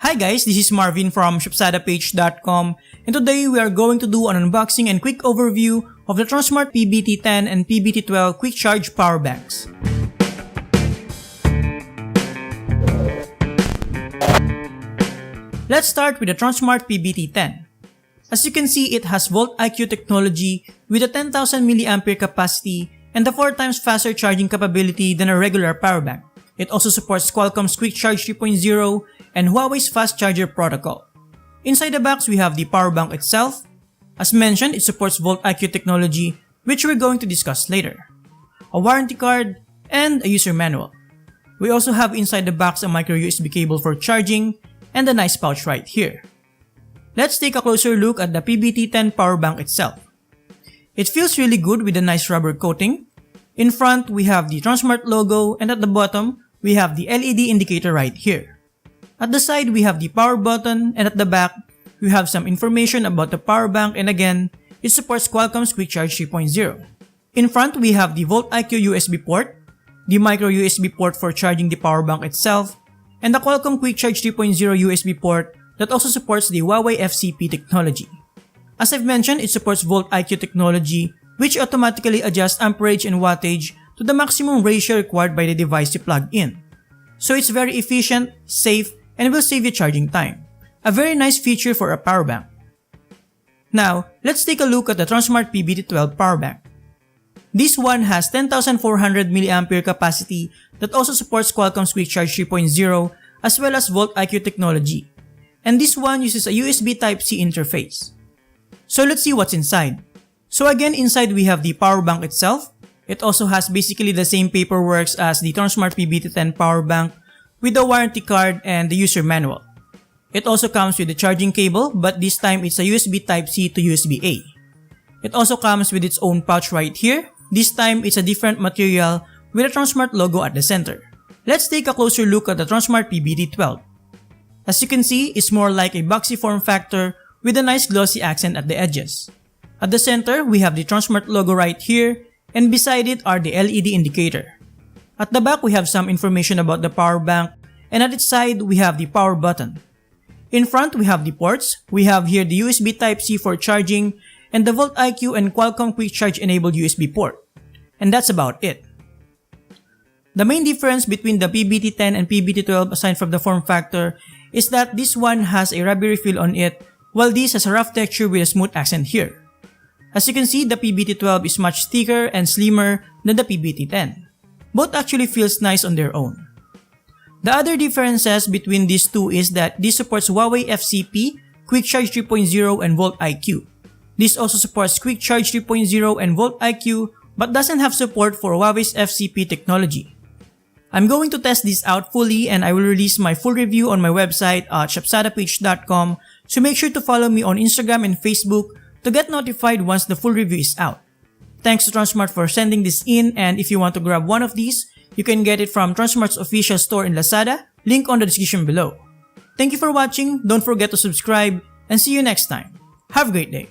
Hi guys, this is Marvin from LAZADA and today we are going to do an unboxing and quick overview of the Tronsmart PBT10 and PBT12 quick charge power banks. Let's start with the Tronsmart PBT10. As you can see, it has Volt IQ technology with a 10,000 mAh capacity and a 4 times faster charging capability than a regular power bank. It also supports Qualcomm's Quick Charge 3.0 and Huawei's Fast Charger protocol. Inside the box, we have the power bank itself. As mentioned, it supports Volt IQ technology, which we're going to discuss later, a warranty card, and a user manual. We also have inside the box a micro USB cable for charging and a nice pouch right here. Let's take a closer look at the PBT10 power bank itself. It feels really good with a nice rubber coating. In front, we have the Tronsmart logo, and at the bottom, we have the LED indicator right here. At the side, we have the power button, and at the back, we have some information about the power bank, and again, it supports Qualcomm's Quick Charge 3.0. In front, we have the Volt IQ USB port, the micro USB port for charging the power bank itself, and the Qualcomm Quick Charge 3.0 USB port that also supports the Huawei FCP technology. As I've mentioned, it supports Volt IQ technology, which automatically adjusts amperage and wattage to the maximum ratio required by the device you plug in. So it's very efficient, safe, and will save you charging time. A very nice feature for a power bank. Now, let's take a look at the Tronsmart PBT12 power bank. This one has 10,400 mAh capacity that also supports Qualcomm's Quick Charge 3.0 as well as Volt IQ technology. And this one uses a USB Type-C interface. So let's see what's inside. So again, inside we have the power bank itself. It also has basically the same paperwork as the Tronsmart PBT10 power bank with the warranty card and the user manual. It also comes with the charging cable, but this time it's a USB Type-C to USB-A. It also comes with its own pouch right here. This time it's a different material with a Tronsmart logo at the center. Let's take a closer look at the Tronsmart PBT12. As you can see, it's more like a boxy form factor with a nice glossy accent at the edges. At the center, we have the Tronsmart logo right here, and beside it are the LED indicator. At the back, we have some information about the power bank, and at its side, we have the power button. In front, we have the ports. We have here the USB Type-C for charging, and the Volt IQ and Qualcomm Quick Charge enabled USB port. And that's about it. The main difference between the PBT10 and PBT12 aside from the form factor is that this one has a rubbery feel on it, while this has a rough texture with a smooth accent here. As you can see, the PBT12 is much thicker and slimmer than the PBT10. Both actually feels nice on their own. The other differences between these two is that this supports Huawei FCP, Quick Charge 3.0 and Volt IQ. This also supports Quick Charge 3.0 and Volt IQ but doesn't have support for Huawei's FCP technology. I'm going to test this out fully and I will release my full review on my website at LAZADA, so make sure to follow me on Instagram and Facebook to get notified once the full review is out. Thanks to Tronsmart for sending this in, and if you want to grab one of these, you can get it from Tronsmart's official store in Lazada, link on the description below. Thank you for watching, don't forget to subscribe, and see you next time. Have a great day.